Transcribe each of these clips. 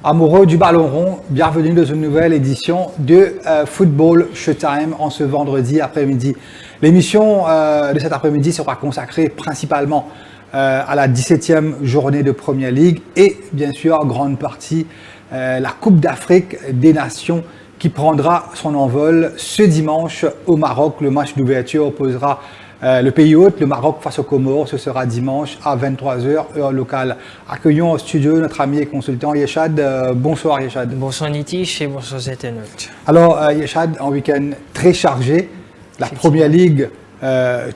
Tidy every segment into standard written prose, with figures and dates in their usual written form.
Amoureux du ballon rond, bienvenue dans une nouvelle édition de Football Showtime en ce vendredi après-midi. L'émission de cet après-midi sera consacrée principalement à la 17e journée de Premier League et bien sûr en grande partie la Coupe d'Afrique des Nations qui prendra son envol ce dimanche au Maroc. Le match d'ouverture opposera le pays hôte, le Maroc face aux Comores. Ce sera dimanche à 23h, heure locale. Accueillons au studio notre ami et consultant Yeshad. Bonsoir Yeshad. Bonsoir Nitish et bonsoir internautes. Alors Yeshad, un week-end très chargé. La Premier League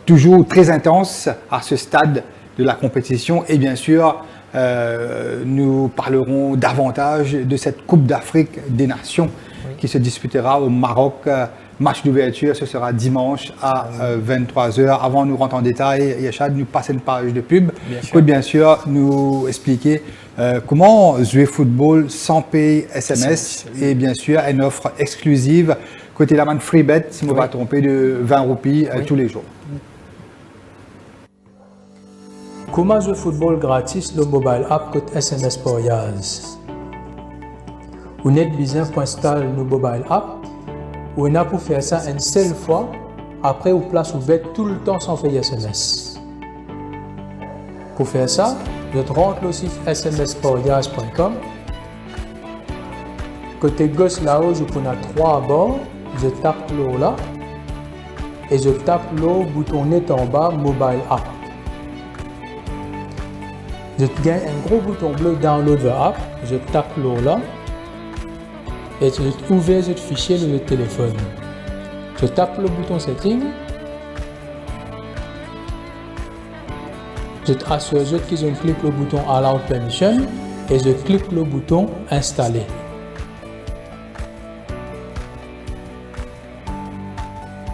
toujours très intense à ce stade de la compétition. Et bien sûr, nous parlerons davantage de cette Coupe d'Afrique des Nations qui se disputera au Maroc. Match d'ouverture, ce sera dimanche à 23h. Avant de nous rentrer en détail, Yeshad, nous passer une page de pub. Bien sûr, nous expliquer comment jouer football sans payer SMS. Et bien sûr, une offre exclusive côté la man FreeBet, si on ne va pas tromper, de 20 roupies tous les jours. Comment jouer football gratis le mobile app côté SMS pour Yaz? Vous n'êtes besoin pour installer le mobile app. On a pour faire ça une seule fois, après vous place ouverte tout le temps sans faire SMS. Pour faire ça, je rentre au site smsportjazz.com. Côté gauche là-haut, je prends 3 à bord, je tape l'eau là, et je tape le bouton net en bas, mobile app. Je gagne un gros bouton bleu download the app, je tape l'eau là, et je ouvre ce fichier dans le téléphone. Je tape le bouton Setting. Je assure que je clique le bouton Allow Permission et je clique le bouton Installer.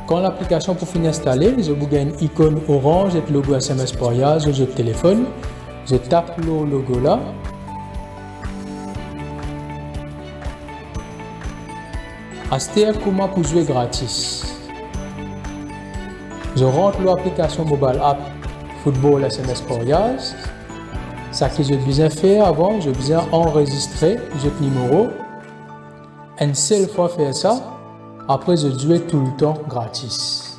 Quand l'application pour finir installer, je vous gagne une icône orange et le logo SMS pour Yaz sur le téléphone. Je tape le logo là. Aster comment pour jouer gratis. Je rentre l'application mobile app Football SMS pour Yaz. Ce que je besoin faire avant, je besoin enregistrer le numéro. Une seule fois faire ça, après je joue tout le temps gratis.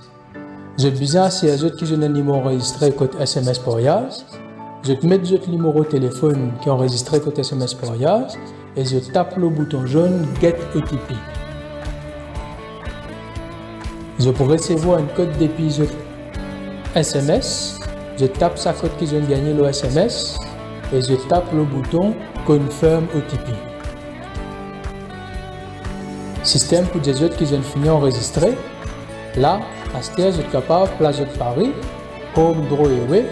Je besoin si je qui un numéro enregistré côté SMS pour Yaz. Je mets le numéro de téléphone qui est enregistré côté SMS pour Yaz et je tape le bouton jaune Get OTP. Je peux recevoir un code d'épisode SMS. Je tape sa code qu'ils ont gagné le SMS et je tape le bouton Confirm OTP. Système pour des autres qui ont fini enregistré. Là, à ce je suis capable de placer Paris, Home, Draw et Away,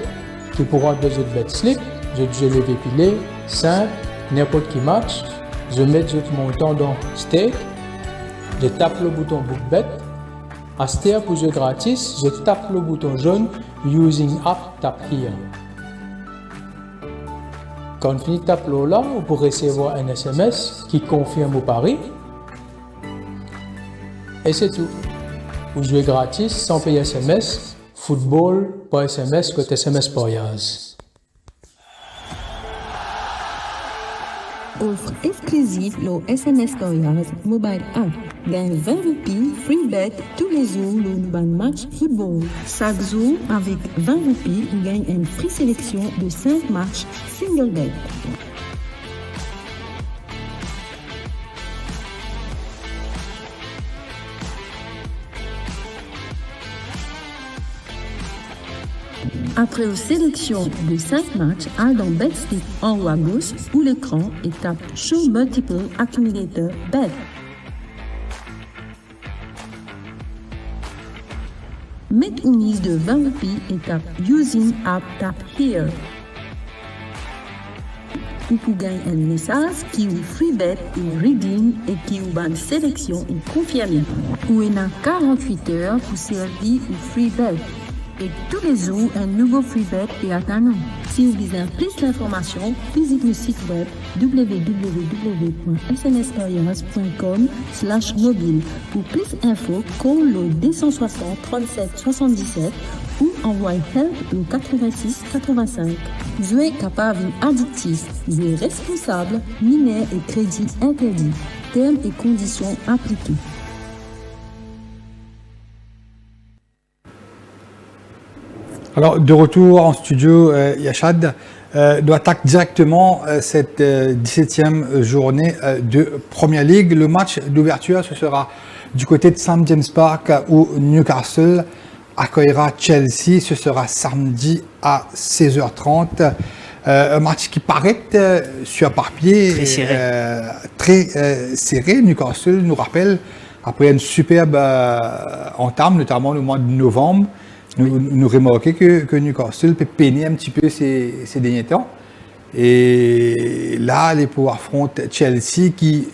qui pourra deux autres bet slip. Je les dépiler, simple, n'importe qui match. Je mets mon montant dans Stake. Je tape le bouton Book Bet. À ce pour jouer gratis, je tape le bouton jaune Using App Tap Here. Quand on finit de taper là, on peut recevoir un SMS qui confirme au pari. Et c'est tout. Vous jouez gratis sans payer SMS. Football par SMS côté SMS pour Yaz. Offre exclusive le SMS pour Yaz mobile app. Gagne 20 roupies, free bet tous les jours le nouveau match football. Chaque jour, avec 20 roupies, on gagne une free sélection de 5 matchs single bet. Après une sélection de 5 matchs, aille dans BetSlip en haut à gauche ou l'écran et tape Show Multiple Accumulator Bet. Mets une mise de 20 roupies et tape Using App Tap Here. Ou pour gagner un message qui est free bet et redeem et qui est une sélection et confirmée. Ou il y a 48 heures pour servir ou free bet. Et tous les jours, un nouveau free bet est à nous. Si vous voulez plus d'informations, visitez le site web www.smsexperience.com/mobile. Pour plus d'infos, call le 260 37 77 ou envoie help au 86 85. Jouer capable addictif, jouer responsable, mineur et crédit interdit. Termes et conditions appliquées. Alors, de retour en studio, Yachad, nous attaque directement cette 17e journée de Premier League. Le match d'ouverture, ce sera du côté de St. James Park où Newcastle accueillera Chelsea. Ce sera samedi à 16h30. Un match qui paraît sur papier très serré. Newcastle nous rappelle, après une superbe entame, notamment le mois de novembre, nous remarquons que Newcastle peut peiner un petit peu ces derniers temps. Et là, les pouvoirs affrontent Chelsea qui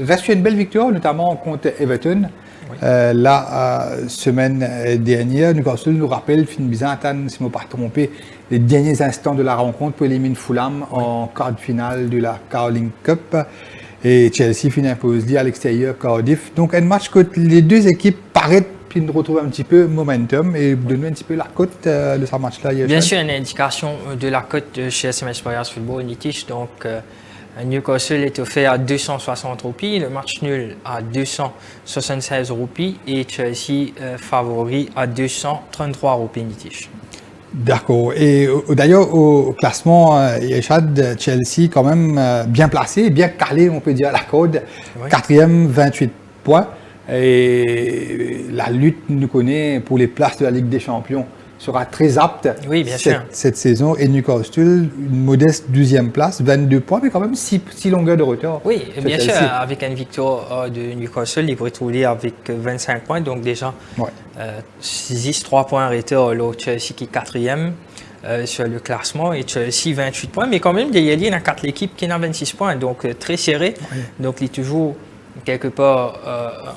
reste une belle victoire, notamment contre Everton. Oui. La semaine dernière, Newcastle nous rappelle, fin Byzantin, si je ne me pas trompé, les derniers instants de la rencontre pour éliminer Fulham en quart de finale de la Carling Cup. Et Chelsea finit imposé à l'extérieur Cardiff. Donc un match que les deux équipes paraissent de retrouver un petit peu momentum et donner un petit peu la cote de ce match-là. Bien sûr, une indication de la cote chez SMS Players Football Nitish. Donc, Newcastle est offert à 260 roupies, le match nul à 276 roupies et Chelsea favori à 233 roupies Nitish. D'accord. Et d'ailleurs, au classement, Yachad, Chelsea quand même bien placé, bien calé, on peut dire, à la corde. Oui. 4e, 28 points. Et la lutte, nous connaît pour les places de la Ligue des Champions, sera très apte cette saison. Et Newcastle, une modeste 12e place, 22 points, mais quand même 6 longueurs de retard. Oui, bien sûr, avec une victoire de Newcastle, il pourrait trouver avec 25 points, donc déjà 3 points en retard, Chelsea qui est 4e sur le classement et Chelsea 28 points, mais quand même, il y a 4 équipes qui ont 26 points, donc très serré. Oui. Donc il est toujours quelque part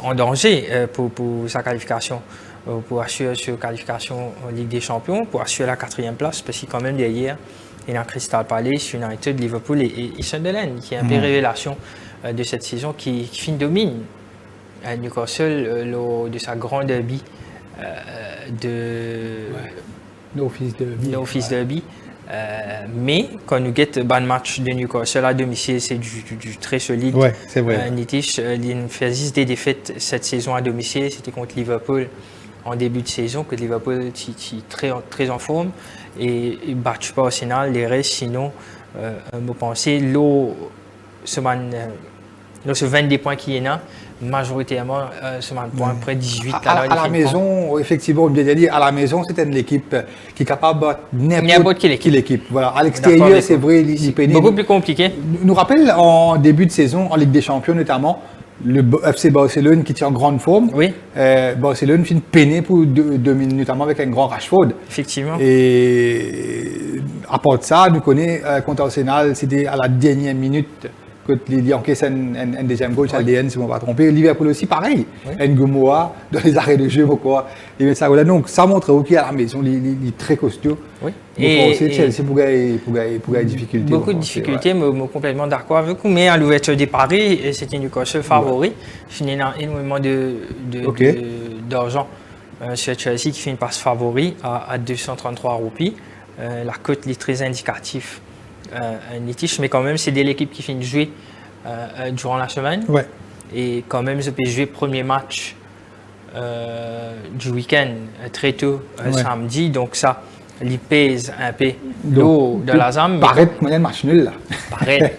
en danger pour sa qualification, pour assurer sa qualification en Ligue des Champions, pour assurer la 4e place, parce qu'il quand même derrière, il y a Crystal Palace, United, Liverpool et Sunderland, qui est une révélation de cette saison qui domine Newcastle de sa grande derby No Fils Derby. Mais quand nous guettons un match de Newcastle à domicile, c'est du très solide. Ouais, c'est vrai. Nitish, il fait 10 des défaites cette saison à domicile. C'était contre Liverpool en début de saison, que Liverpool est très en forme. Et il ne bat pas au Arsenal. Les restes, sinon, je pense ce 22 points qu'il y en a, majoritairement, ce point près 18 à la maison, effectivement, bien dit, à la maison, c'est une équipe qui est capable de n'importe quelle équipe. Voilà. À l'extérieur, c'est vrai, il pénit. Beaucoup plus compliqué. Nous rappelle en début de saison, en Ligue des Champions notamment, le FC Barcelone qui tient en grande forme. Oui. Barcelone finit peiné pour dominer, notamment avec un grand Rashford. Effectivement. Et à part de ça, nous connaissons contre Arsenal, c'était à la dernière minute. Il encaisse un deuxième goal, si je ne me pas trompé. Liverpool aussi, pareil. Ngomoa, dans les arrêts de jeu, donc ça montre qu'il à la maison, il est très costaud. Oui. Et Chelsea pour gagner des difficultés. Beaucoup de difficultés, mais complètement d'accord avec vous. Mais à l'ouverture des paris, c'était Newcastle favori. Finit dans énormément d'argent sur Chelsea qui fait une passe favori à 233 roupies. La cote est très indicative. Nitish, mais quand même, c'est l'équipe qui finit de jouer durant la semaine. Ouais. Et quand même, je peux jouer premier match du week-end très tôt, samedi. Donc ça, il pèse un peu l'eau de la zame. Paraît moyen match nul là. Paraît.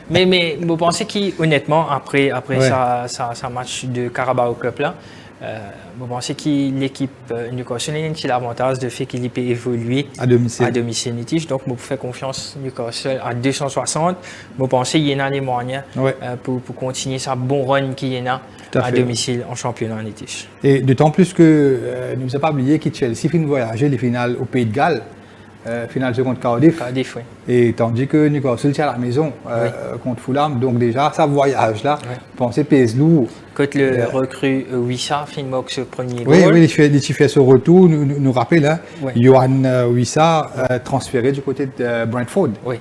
mais vous pensez qu'honnêtement, après sa match de Carabao Cup là, vous pensez que l'équipe Newcastle a l'avantage de fait qu'il peut évoluer à domicile Nitish. Donc, vous faites confiance Newcastle à 260. Vous pensez qu'il y en a les moyens pour continuer sa bon run qu'il y en a à domicile en championnat Nitish. Et d'autant plus que nous n'avons pas oublié que Chelsea finit de voyager les finales au Pays de Galles. Finale contre Cardiff. Oui. Et tandis que Newcastle tient à la maison contre Fulham. Donc déjà, ça voyage-là, pensez pèse lourd. Quand le recrue Wissa finit ce premier goal. Oui, il fait ce retour, nous rappelle, Johan Wissa transféré du côté de Brentford. Oui.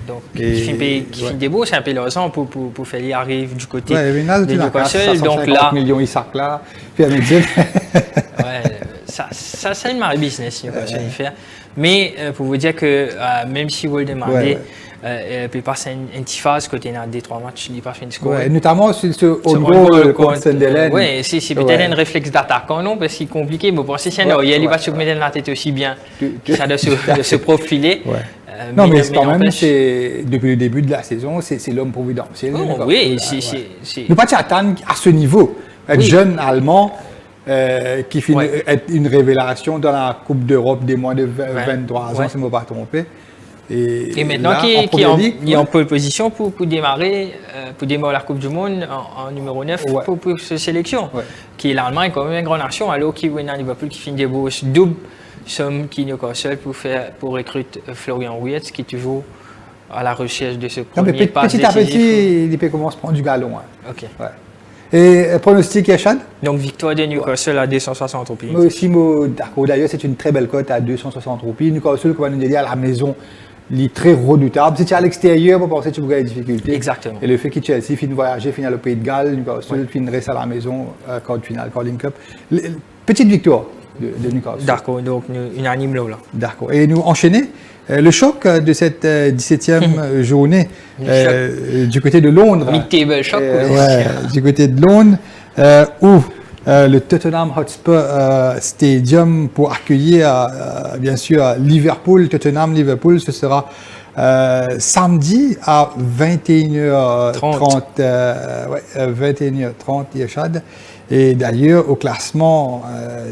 Donc, qui fait des beaux, c'est un peu le raison pour faire y arriver du côté de Newcastle. Donc là, millions Isaac là, puis c'est une marée business, Newcastle y faire. Mais pour vous dire que même si vous le demandez, puis passer une petite phase côté dans des 3 matchs, il n'est pas fait de score. Notamment sur ce on-goal contre Sunderland. Oui, c'est peut-être un réflexe d'attaquant, non, parce qu'il est compliqué. Mais pour si c'est un il va se mettre dans la tête aussi bien. Ça doit se profiler. Non, mais quand même, depuis le début de la saison, c'est l'homme providentiel. Oui, ne pas t'attendre à ce niveau. Un jeune Allemand qui finit être une révélation dans la Coupe d'Europe des moins de 23 ans, si je ne me pas trompé. Et maintenant qui est en pole position pour démarrer la Coupe du Monde en numéro 9 pour cette sélection. Qui est l'Allemagne, quand même une grande nation, alors qui est Liverpool qui finit des bourses double somme qui Newcastle pour recruter Florian Wirtz qui est toujours à la recherche de ce premier pas décisif. Petit à petit, il peut commencer à prendre du galon. Ok. Et pronostic, Yachad? Donc victoire de Newcastle à 260 roupies. Moi aussi, d'accord. D'ailleurs, c'est une très belle cote à 260 roupies. Newcastle, comme on nous dit, à la maison, il est très redoutable. Si tu es à l'extérieur, on peut penser que tu auras des difficultés. Exactement. Et le fait que Chelsea finit voyager, finit au Pays de Galles, Newcastle finirait à la maison, quart finale, Carling Cup. Petite victoire de Newcastle. D'accord, donc unanime là. D'accord. Et nous enchaîner le choc de cette 17e journée du côté de Londres. Mid-table choc. Du côté de Londres, où le Tottenham Hotspur Stadium pour accueillir bien sûr Liverpool, Tottenham-Liverpool, ce sera samedi à 21h30. 21h30, Yachad. Et d'ailleurs, au classement,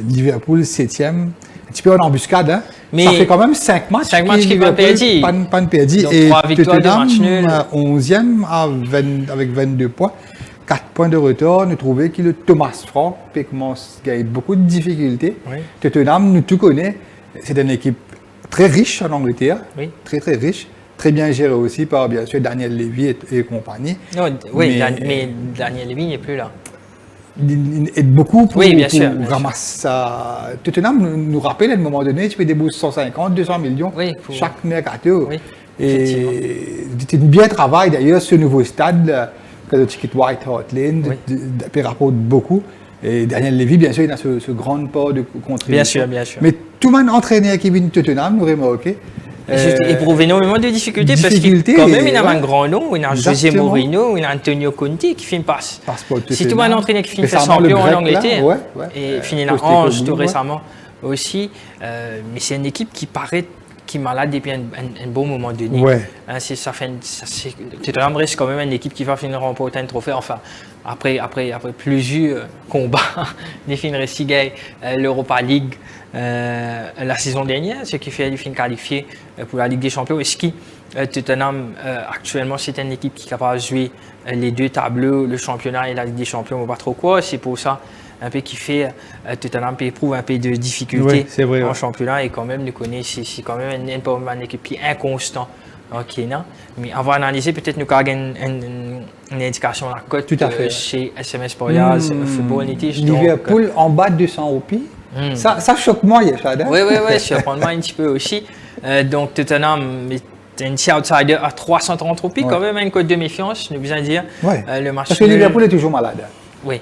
Liverpool 7e, un petit peu en embuscade, hein. Mais ça fait quand même 5 matchs. 5 matchs qui ne perdus. Pas perdus. Et Tottenham 11e avec 22 points. 4 points de retard, nous trouvons que le Thomas Frank commence à gagner beaucoup de difficultés. Tottenham, nous tout connaissons, c'est une équipe très riche en Angleterre, très riche, très bien gérée aussi par bien sûr Daniel Levy et compagnie. Non, mais Daniel Levy n'est plus là. Il aide beaucoup pour ramasser ça. Tottenham nous rappelle à un moment donné, tu peux débourser 150, 200 millions chaque mercato. Et tu bien travail d'ailleurs ce nouveau stade. Le ticket White Hart Lane, rapporte beaucoup. Et Daniel Levy, bien sûr, il a ce grand pas de contribution. Bien sûr. Mais tout le monde entraîné Kevin Tottenham, nous remarqué. Éprouvé énormément de difficultés parce que quand même, il a un grand nom, il a José Mourinho, il a Antonio Conte qui finit passe. Si tout le monde entraîné qui finit champion en Angleterre, et finit la Ange tout récemment aussi, mais c'est une équipe qui paraît qui malade depuis un bon moment donné. Tottenham reste quand même une équipe qui va finir remporter un trophée. Enfin, après plusieurs combats, il finira si gagner l'Europa League la saison dernière, ce qui fait qu'il finit qualifié pour la Ligue des Champions. Et ce qui Tottenham actuellement c'est une équipe qui est capable de jouer les deux tableaux, le championnat et la Ligue des Champions, on ne voit pas trop quoi. C'est pour ça un peu qui fait Tottenham éprouve un peu de difficulté en championnat et quand même nous connaissons c'est quand même une équipe qui est inconstant en Kenya. Mais on va analyser peut-être nous avons une indication à la cote chez SMS Spoilers Football Nitish. Liverpool en bas de 200 roupies. Ça choque moi, Yachad. Oui, surprend-moi un petit peu aussi. Donc Tottenham est un petit outsider à 330 roupies, quand même une cote de méfiance, nous besoin dire. Le match parce que Liverpool est toujours malade. Oui.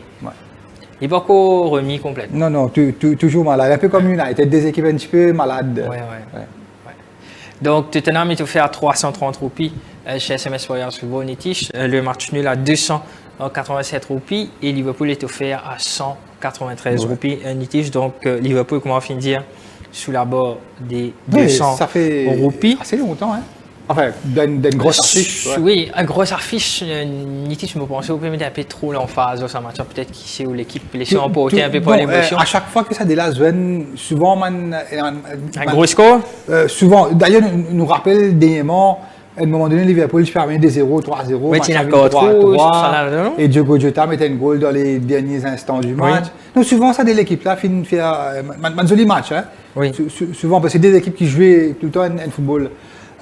Il n'est pas encore remis complètement. Non, toujours malade. Un peu comme United, des équipes un petit peu malades. Donc, Tottenham est offert à 330 roupies chez SMS Warriors Football Nitish. Le match nul à 287 roupies et Liverpool est offert à 193 roupies Nitish. Donc, Liverpool, comment on finit de dire, sous la barre des 200 ça fait roupies. Assez longtemps, hein. Enfin, d'une grosse affiche. Oui, une grosse affiche. Nitish, je me pensais au premier un peu trop l'emphase dans ce match. Peut-être qu'il sait où l'équipe laissait emporter un peu par l'émotion. À chaque fois que ça délace, souvent, un gros score. Souvent, d'ailleurs, nous rappelle dernièrement, à un moment donné, Liverpool permet des 0, 3-0, oui, match 3-3, et Diogo Jota mettait une goal dans les derniers instants du match. Donc souvent, ça, de l'équipe-là, finit de faire un joli match. Hein. Souvent, parce que c'est des équipes qui jouent tout le temps un football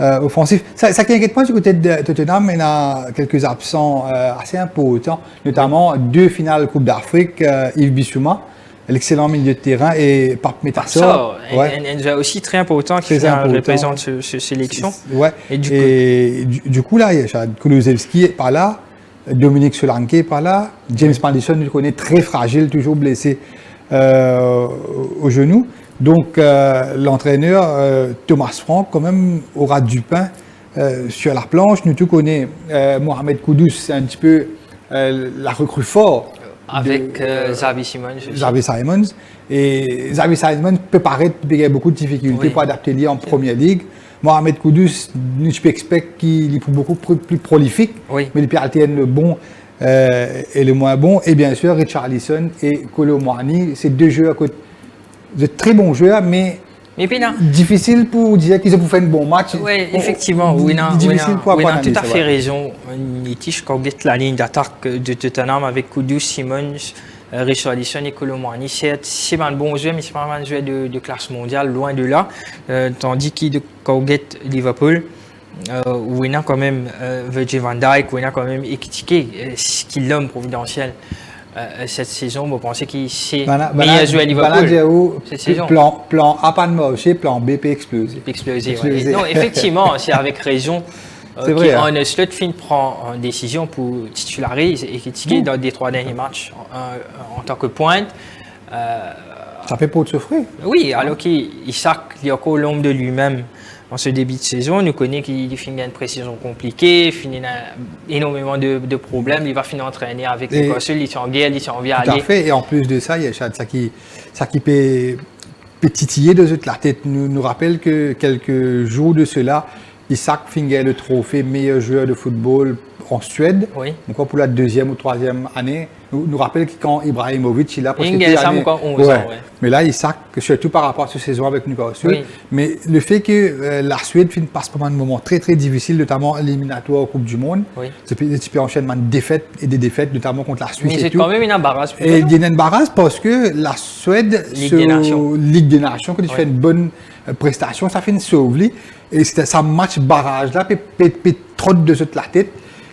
offensif. Ça qui inquiète pas du côté de Tottenham, il y a quelques absents assez importants, notamment 2 finales Coupe d'Afrique, Yves Bissouma, l'excellent milieu de terrain, et Pape Matar. Un aussi très important qui représente cette sélection. Et du coup, là, il y a Kulusevski n'est pas là, Dominique Solanke n'est pas là, James Maddison, nous connaît très fragile, toujours blessé au genou. Donc, l'entraîneur Thomas Frank, quand même, aura du pain sur la planche. Nous tous connaissons Mohamed Kudus, c'est un petit peu la recrue fort. Avec Xavi Simons. Xavi Simons. Et Xavi Simons peut paraître qu'il y a beaucoup de difficultés pour adapter lui en première ligue. Mohamed Kudus, je peux expecter qu'il est beaucoup plus prolifique, mais il peut alterner le bon et le moins bon. Et bien sûr, Richarlison et Kolo Muani, c'est deux joueurs, de très bons joueurs, mais difficile pour dire qu'ils ont fait un bon match. Oui, effectivement, vous avez tout à fait raison. Nitish, quand vous êtes la ligne d'attaque de Tottenham avec Kudus, Simons, Richarlison et Kolo Muani, c'est un bon joueur, mais c'est pas un joueur de classe mondiale, loin de là. Tandis que quand vous êtes Liverpool, où il y a quand même Virgil van Dijk, où il y a quand même Ekitike, qui est l'homme providentiel. Cette saison, vous pensez qu'il c'est meilleur joueur à Liverpool cette saison. Plan A pas de marché, plan B peut exploser. Non, effectivement, c'est avec raison qu'un slot fin prend une décision pour titulariser et dans les 3 derniers matchs en tant que pointe. Ça fait pas de souffrir. Oui, alors qu'Isaac, il y a encore l'ombre de lui-même. En ce début de saison, nous connaissons qu'il finit une pré-saison compliquée, il finit énormément de problèmes, il va finir entraîner avec Newcastle, il est en guerre, il est en vie à aller. Tout à fait, et en plus de ça, il y a ça qui peut titiller de la tête. Nous rappelle que quelques jours de cela, Isaac finit le trophée meilleur joueur de football en Suède, encore pour la 2e ou 3e année. Nous rappelle que quand Ibrahimovic, il a presque encore 11 ans. Mais là, Isaac, surtout par rapport à cette saison avec Newcastle, mais le fait que la Suède passe par un moment très très difficile, notamment éliminatoire au Coupe du Monde, c'est un petit peu enchaînement de défaites et des défaites, notamment contre la Suisse. Mais c'est quand même une embarrasse. Et il y a une embarrasse parce que la Suède, Ligue des Nations, quand tu fais une bonne prestation, ça fait une sauvelie. Et c'était ça match barrage là, peut trop de la tête.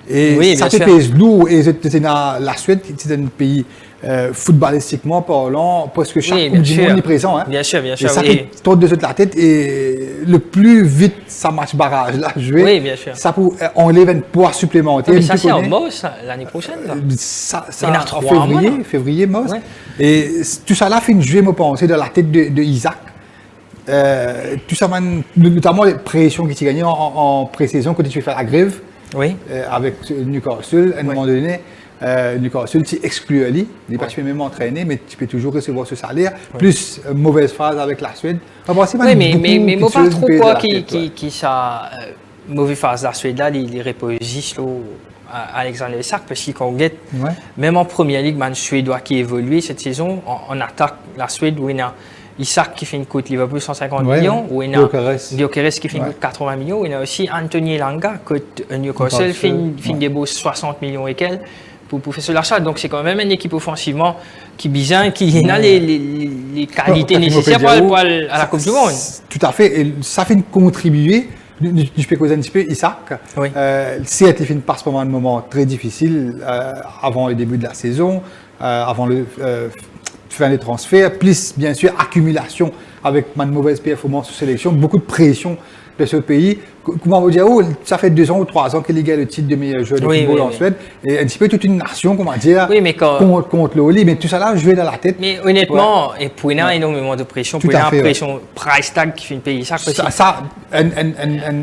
Et ça te pèse lourd. Et la Suède, c'est un pays footballistiquement parlant, parce que chaque Coupe du Monde est présent. Hein. Bien sûr. Et ça fait trop de la tête. Et le plus vite ça match barrage là joué, ça peut enlever un poids supplémentaire. Mais ça, c'est en Moss l'année prochaine. Ça en février Moss. Et tout ça là fait une jouer, me penser, dans la tête de Isaac. Tout ça, notamment les pressions qui t'ont gagné en pré-saison quand tu fais la grève avec Newcastle. À un moment donné, Newcastle, tu exclus Ali, il n'est pas même entraîné, mais tu peux toujours recevoir ce salaire. Plus mauvaise phase avec la Suède. Mais moi, pas trop quoi qui ça mauvaise phase la Suède là, il reposent à Alexander Isak, parce qu'il regarde, même en première ligue, man suédois qui évolue cette saison, en attaque la Suède, où il y a Isaac qui fait une cote Liverpool 150 millions, où il y a Gyökeres qui fait une cote 80 millions, où il y a aussi Anthony Elanga, cote Newcastle, fait une débauche 60 millions et quelques pour faire ce l'achat. Donc c'est quand même une équipe offensivement qui bizarre, qui a les qualités nécessaires pour aller à la Coupe du Monde. Tout à fait, et ça fait contribuer. Je peux causer un petit peu Isaac. C'est une passe pendant un moment très difficile avant le début de la saison, avant le fin des transferts, plus bien sûr accumulation avec une mauvaise performance de sélection, beaucoup de pression de ce pays. Comment vous dire, ça fait 2 ans ou 3 ans qu'il a le titre de meilleur joueur de football en Suède, et un petit peu toute une nation, comment dire, contre le Oli, mais tout ça là, jouer dans la tête. Mais honnêtement, et pour énormément de pression, pour une pression price tag qui fait une pays, ça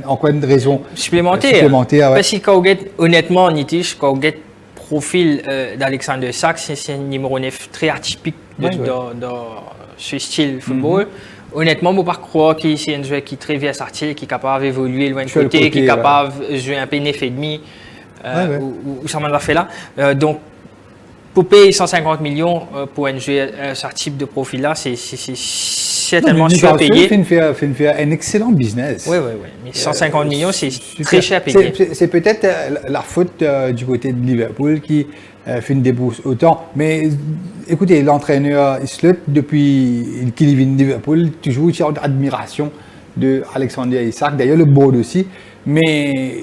encore une raison supplémentaire. Parce que honnêtement, Nitish, quand vous profil d'Alexander Isak, c'est un numéro 9 très atypique dans ce style football. Honnêtement, je ne peux pas croire qu'il c'est un joueur qui est très versatile, qui est capable d'évoluer loin de côté, qui est capable de jouer un peu 9,5 ou ça m'a fait là. Donc, pour payer 150 millions pour un joueur ce type de profil-là, c'est certainement surpayé. Il fait un excellent business. Oui. Mais 150 millions, c'est très cher payé. C'est peut-être la faute du côté de Liverpool qui fait une débourse autant. Mais écoutez, l'entraîneur Slot, depuis qu'il vient de Liverpool, toujours une admiration de Alexander Isak. D'ailleurs, le board aussi. Mais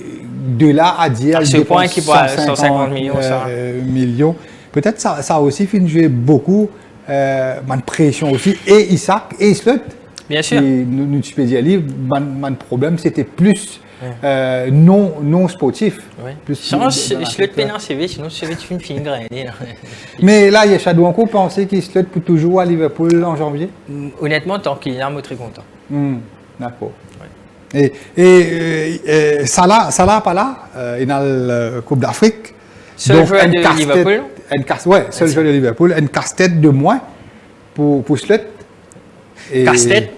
de là à dire... À ce point qu'il voit 150 millions, peut-être ça a aussi fait jouer beaucoup. Man pression aussi, et Isaac et Slot. Bien sûr. Nous peux dire, mon problème, c'était plus non sportif. Oui. Change, je le peine en CV, sinon je vais une fine graine. Mais là, il y a Chadouanko pensé qu'il se pour toujours à Liverpool en janvier. Honnêtement, tant qu'il est là, je suis très content. D'accord. Ouais. Et Salah pas là, il a la Coupe d'Afrique. Seul joueur de Liverpool. Seul joueur de Liverpool. Une casse-tête de moins pour Slot. Casse-tête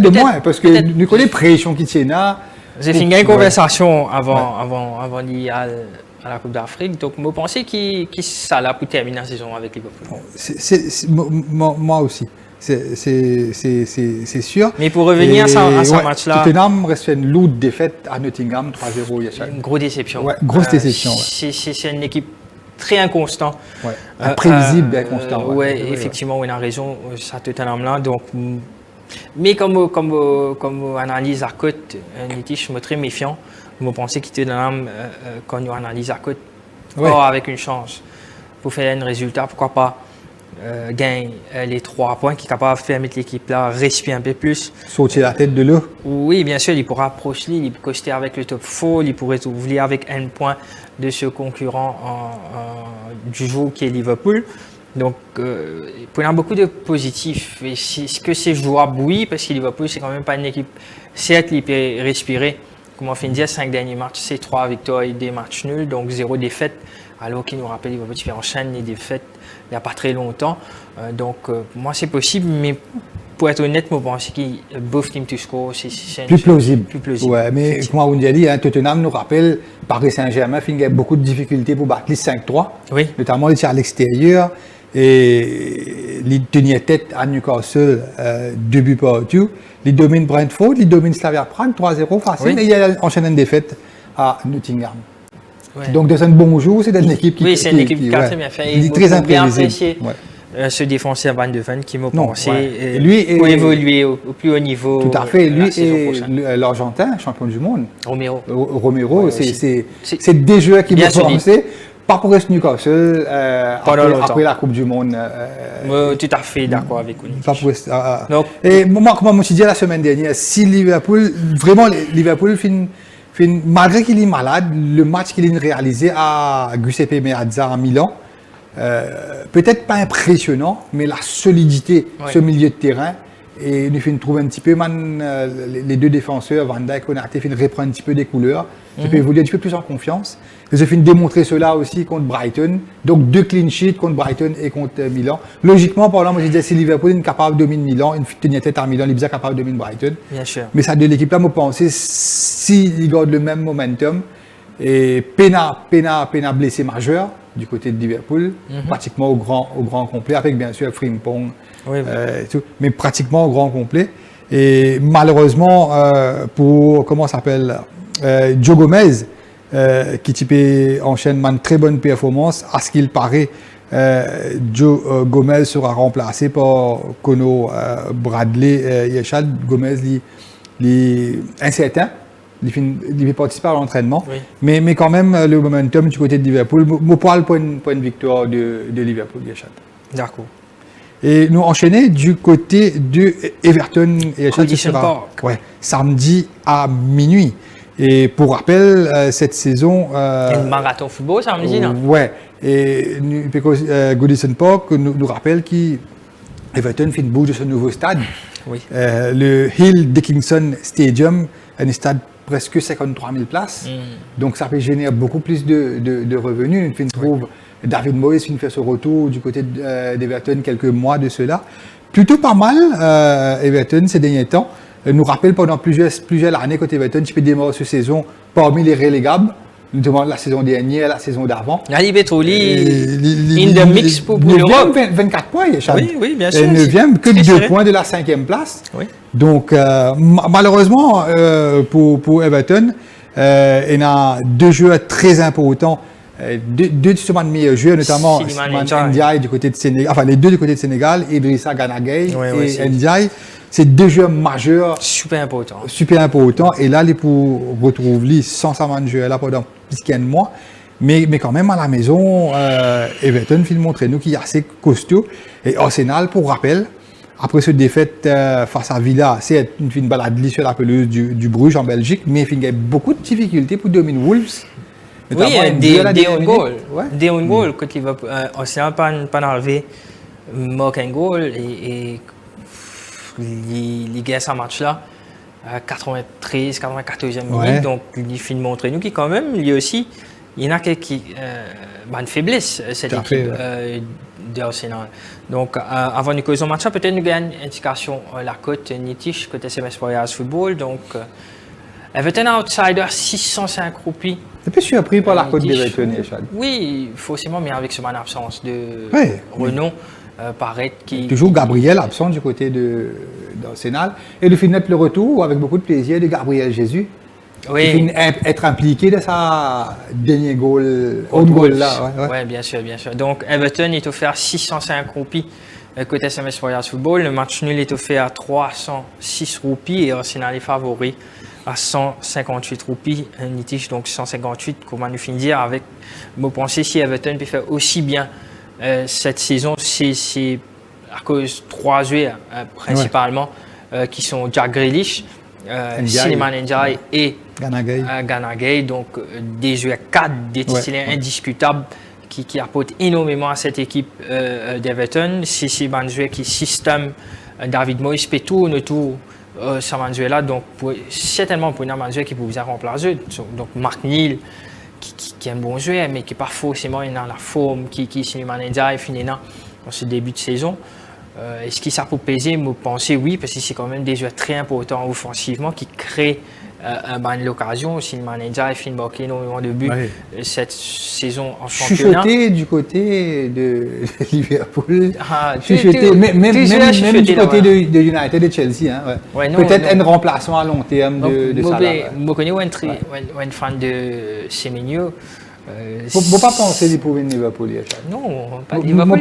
de moins, parce que nous connaissons pression qui tient là. J'ai fait une conversation avant d'y aller à la Coupe d'Afrique, donc je pensais qu'il ça là pour terminer la saison avec Liverpool. Moi aussi. C'est sûr. Mais pour revenir à ce match-là. Tottenham reste une lourde défaite à Nottingham, 3-0. Une grosse déception. Ouais, grosse déception. C'est une équipe très inconstante. Ouais. Imprévisible et inconstant. Effectivement, on a raison, ça Tottenham-là. Donc, mais comme analyse à côte, je suis très méfiant. Je pensais que Tottenham, quand on analyse à côte, avec une chance pour faire un résultat, pourquoi pas gagne les 3 points qui est capable de faire mettre l'équipe là, respirer un peu plus. Sortir la tête de l'eau. Oui, bien sûr, il pourra approcher, il peut coster avec le top 4, il pourrait ouvrir avec un point de ce concurrent du jour qui est Liverpool. Donc, il y a beaucoup de positifs. Est-ce que c'est jouable? Oui, parce que Liverpool, c'est quand même pas une équipe. Certes, il peut respirer. Comme on fait dire, 5 derniers matchs, c'est 3 victoires et des matchs nuls, donc 0 défaite. Alors qu'il nous rappelle, Liverpool fait enchaîner les défaites il n'y a pas très longtemps. Donc, moi, c'est possible, mais pour être honnête, je pense que both team to score, c'est plus plausible. Plus plausible. Ouais, mais comme on a dit, Tottenham nous rappelle, Paris Saint-Germain il y a beaucoup de difficultés pour battre les 5-3, notamment à l'extérieur. Et ils tenaient tête à Newcastle 2 buts partout. Ils dominent Brentford, ils dominent Slavia Prague 3-0 facile, mais il y a enchaîné une défaite à Nottingham. Ouais. Donc, dans un bon jour, c'est une équipe qui c'est une équipe qui a très bien fait. Il est très imprévisible. Ce défenseur Van de Ven qui m'a pensé pour évoluer au plus haut niveau. Tout à fait. Lui et l'Argentin, champion du monde. Romero, c'est des joueurs qui m'ont pensé. Pas pour ce Newcastle après la Coupe du Monde. Tout à fait d'accord avec vous. Et moi, comme je me suis dit la semaine dernière, si Liverpool, vraiment Liverpool malgré qu'il est malade, le match qu'il a réalisé à Giuseppe Meazza à Milan, peut-être pas impressionnant, mais la solidité, ce milieu de terrain, et nous trouve un petit peu, les deux défenseurs, Van Dijk et Konaté, reprendre un petit peu des couleurs, peut évoluer un petit peu plus en confiance. Ils ont démontrer cela aussi contre Brighton, donc 2 clean sheets contre Brighton et contre Milan. Logiquement, par exemple, moi je disais si Liverpool est capable de dominer Milan, il tenait tête à Milan, il est capable de dominer Brighton. Bien sûr. Mais ça de l'équipe là, moi pensais s'ils gardent le même momentum, et Pena blessé majeur du côté de Liverpool, pratiquement au grand complet, avec bien sûr Frimpong, tout, mais pratiquement au grand complet. Et malheureusement, pour, comment ça s'appelle, Joe Gomez, qui enchaîne une très bonne performance, à ce qu'il paraît, Joe Gomez sera remplacé par Kono Bradley Yeshad. Gomez est incertain. Il fait participer à l'entraînement, mais quand même le momentum du côté de Liverpool, je parle pour une victoire de Liverpool. D'accord. Et nous enchaîner du côté de Everton et samedi à minuit. Et pour rappel, cette saison... une marathon football samedi, non? Ouais. Et Goodison Park nous rappelle qu'Everton fait une bouge de ce nouveau stade. Oui. Le Hill Dickinson Stadium, un stade presque 53 000 places. Donc ça peut générer beaucoup plus de revenus. Une trouve David Moyes fait son retour du côté d'Everton quelques mois de cela. Plutôt pas mal, Everton ces derniers temps. Nous rappelle pendant plusieurs années côté Everton, tu peux démarrer cette saison parmi les relégables, notamment la saison dernière, la saison d'avant. Ali Betroli, in the mix pour l'Europe. 24 points, Oui, bien sûr. 9e, que 2 points de la 5e place. Oui. Donc, malheureusement, pour Everton, il y a 2 joueurs très importants. Deux de meilleurs joueurs, notamment Ndiaye du côté de Sénégal, enfin les 2 du côté de Sénégal, Idrissa Gana Gueye et Ndiaye. C'est 2 joueurs majeurs. Super important. Et là, pour retrouver sans sa joueur là pendant plus qu'un mois. Mais quand même, à la maison, Everton fait montrer nous qu'il est assez costaud. Et Arsenal, pour rappel, après cette défaite face à Villa, c'est une balade sur la pelouse du Bruges en Belgique, mais il y a beaucoup de difficultés pour dominer Wolves. Oui, des own goals. Des own goals, quand Liverpool, Arsenal pas arrivé, marque un goal et il gagne ce match-là. 93, 94e minute, donc il finit de montrer nous qui quand même, lui aussi, il y en a qui une faiblesse, cette équipe d'Arsenal. Donc avant de causer le match, peut-être nous gagnons une indication la cote Nitish, côté SMS Royals Football, donc Everton outsider 605 roupies. T'es plus surpris par la cote d'Everton, Chad? Oui, forcément, mais avec son absence de renom. Paraît qui... Toujours Gabriel absent du côté d'Arsenal. Et de finir le retour avec beaucoup de plaisir de Gabriel Jesus. Oui. Qui finit être impliqué de sa dernier goal, autre goal là. Oui, bien sûr, bien sûr. Donc Everton est offert 605 roupies côté SMS Royals Football. Le match nul est offert à 306 roupies et Arsenal est favori à 158 roupies. Nitish, donc 158, comment nous finir avec vos pensées si Everton peut faire aussi bien cette saison, c'est à cause de 3 joueurs principalement qui sont Jack Grealish, Iliman Ndiaye et Gana Gueye, donc des joueurs 4 des titulaires indiscutables qui apportent énormément à cette équipe d'Everton. C'est un joueur qui système David Moyes peut tourner autour de ce joueur-là, donc certainement pour un joueur qui peut vous remplacer. Donc Mark Neal, qui est un bon joueur, mais qui n'est pas forcément dans la forme qui est Iliman Ndiaye finit dans ce début de saison. Est-ce que ça peut peser? Vous pensez oui, parce que c'est quand même des joueurs très importants offensivement qui créent l'occasion. Iliman Ndiaye finit marqué énormément de buts cette saison en championnat. Chuchoté du côté de Liverpool, chuchoté, même du côté de United et de Chelsea. Hein, peut-être un remplacement à long terme de Salah. Je connais un fan de Semenyo. Vous ne pas penser qu'il pouvait Liverpool. Non, pas Liverpool.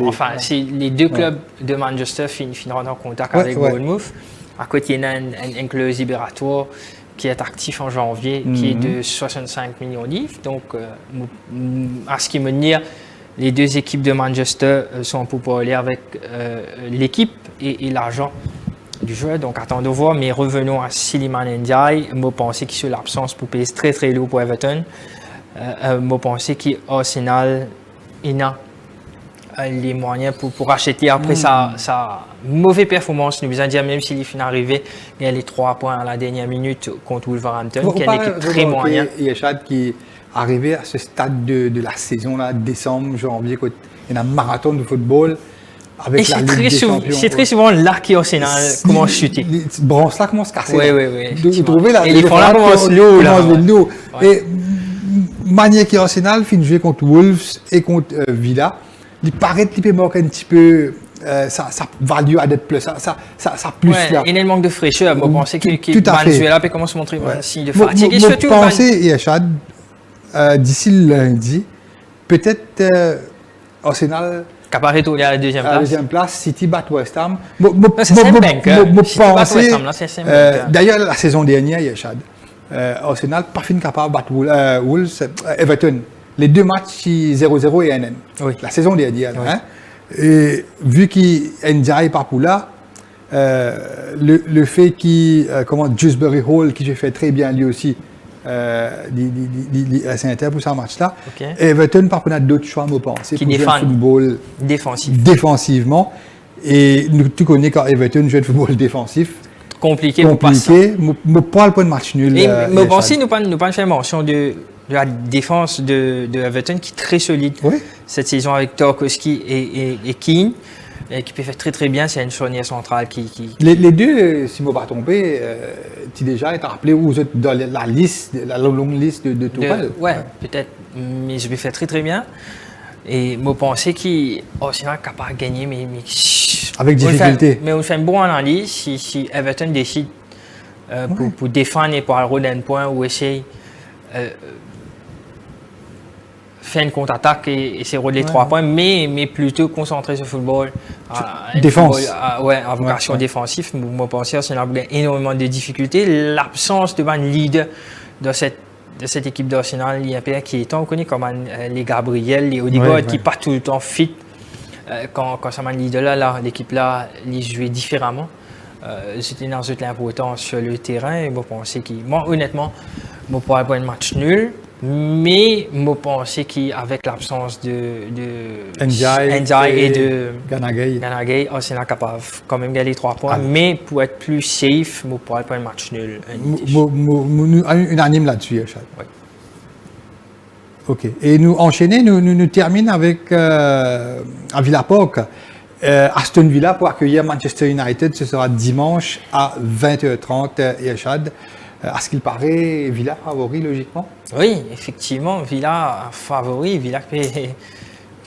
Enfin, c'est les deux clubs de Manchester finiront en contact avec Bournemouth. À côté, il y a un clause libératoire qui est actif en janvier, qui est de 65 millions de livres. Donc, à ce qui me dit, les deux équipes de Manchester sont pour parler avec l'équipe et l'argent du joueur. Donc, attendons de voir. Mais revenons à Iliman Ndiaye. Je pense qu'il sur l'absence pour payer très très lourd pour Everton. Je pense qu'Arsenal a les moyens pour acheter après sa mauvaise performance. Nous besoin dire, même s'il finit arrivé, il y a les 3 points à la dernière minute contre Wolverhampton, qui est une équipe très moyenne. Il y a Chad qui est arrivé à ce stade de la saison, là, décembre, janvier, il y a un marathon de football. Avec la Ligue des Champions. C'est très souvent là qu'Arsenal commence à chuter. Branche là commence à casser. Oui. Et les fonds là commencent lourd. Et manière qu'Arsenal finit de jouer contre Wolves et contre Villa, il paraît qu'il peut manquer un petit peu ça value added plus, ça plus là. Il y a un manque de fraîcheur. Moi, je pense qu'il Venezuela peut commencer à montrer un signe de fatigue. Je pense, Yachad, d'ici le lundi, peut-être Arsenal. Capareto, il est à la deuxième place. À la deuxième place, City bat West Ham. D'ailleurs, la saison dernière, Yachad, Arsenal pas fini capable de battre Wolves, Everton. Les deux matchs 0-0 et 1-1. Oui. La saison dernière. Oui. Hein? Et vu qu'il Ndiaye pas pour là, le fait qu'il Dewsbury Hall, qui j'ai fait très bien lui aussi, c'est inter pour ce match-là. Okay. Everton par contre a d'autres choix, je pense. Qui défend football défensivement. Et tu connais quand Everton joue le football défensif. Compliqué. Je prends le point de match nul. Mais pensez, nous pas faire mention de la défense de Everton qui est très solide cette saison avec Tarkowski et Keane. Qui peut faire très très bien, c'est une charnière centrale qui... Les deux, si je ne me pas trompé, tu déjà été rappelé où vous êtes dans la liste, la longue liste de Tourelle. Oui, peut-être, mais je vais faire très très bien. Et je pensais qu'il est capable de gagner, mais avec difficulté. Mais on fait un bon analyse si Everton décide pour défendre et pour avoir un point ou essayer faire une contre-attaque et essayer de les 3 points, mais plutôt concentrer sur le football. Défense. À vocation défensive. Moi, je pense que c'est énormément de difficultés. L'absence de leader de cette équipe d'Arsenal, qui est on connaît comme les Gabriel, les Odegaard, qui ne sont pas tout le temps fit quand ça m'a dit de là, l'équipe là, ils jouaient différemment. C'était dans l'importance sur le terrain. Et moi, honnêtement, je pourrais pas un match nul. Mais je pensais qu'avec l'absence de Ndiaye et de Ganagay, on est capable quand même de gagner 3 points. Mais pour être plus safe, je pourrais pas un match nul. Unanime là-dessus, Yachad. Oui. Ok. Et nous enchaîner, nous terminons avec à Villa Park. Aston Villa pour accueillir Manchester United. Ce sera dimanche à 20h30, Yachad. À ce qu'il paraît, Villa favori, logiquement? Oui, effectivement, Villa favori, Villa qui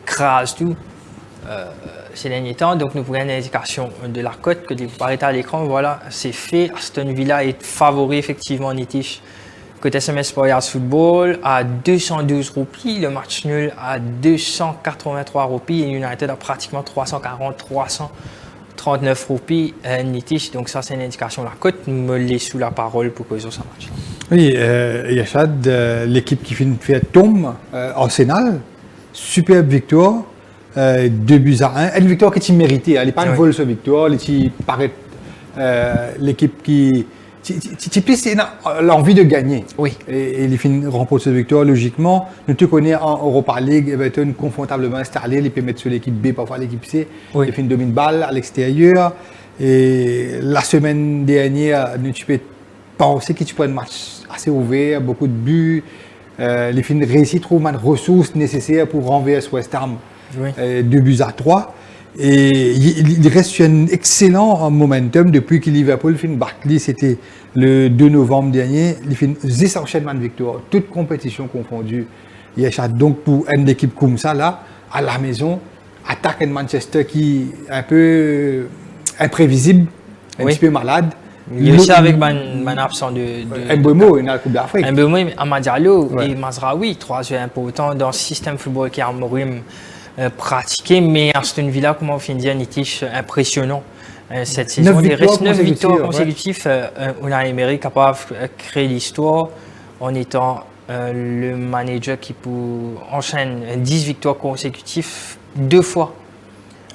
crase tout ces derniers temps. Donc, nous prenons une indication de la cote que vous paraît à l'écran. Voilà, c'est fait. Aston Villa est favori, effectivement, Nitish. Côté SMS Royals Football à 212 roupies, le match nul à 283 roupies et United a pratiquement 339 roupies Nitish. Donc ça c'est une indication. La cote me laisse sous la parole pour causer ce match. Oui, Yachad, l'équipe qui fait tombe, Arsenal, superbe victoire, 2-1. Une victoire qui est méritée, elle n'est pas une vol cette victoire, elle paraît l'équipe qui... Tu plus l'envie de gagner. Oui. Et les fins remportent cette victoire, logiquement. Nous te connaissons en Europa League, Everton confortablement installé, ils peuvent mettre sur l'équipe B, parfois l'équipe C. Oui. Les fins domine balle à l'extérieur. Et la semaine dernière, tu peux penser que tu peux un match assez ouvert, beaucoup de buts. Les fins réussi trouver des ressources nécessaires pour renverser West Ham. Oui. 2-3. Et il reste sur un excellent momentum depuis que Liverpool fait une Barclays, c'était le 2 novembre dernier. Il fait 10 enchaînements de victoires, toutes compétitions confondues. Donc pour une équipe comme ça, là, à la maison, attaque un Manchester qui est un peu imprévisible, un petit peu malade. Il est aussi avec un absent de Mbeumo, il a la Coupe d'Afrique. Mbeumo, Amad Diallo et Mazraoui, 3 joueurs importants dans le système football qui a Amorim pratiqué, mais Aston Villa, comment on finit dire, Nitish, impressionnant cette saison. Il reste 9 victoires consécutives. On a Emery capable de créer l'histoire en étant le manager qui enchaîne 10 victoires consécutives 2 fois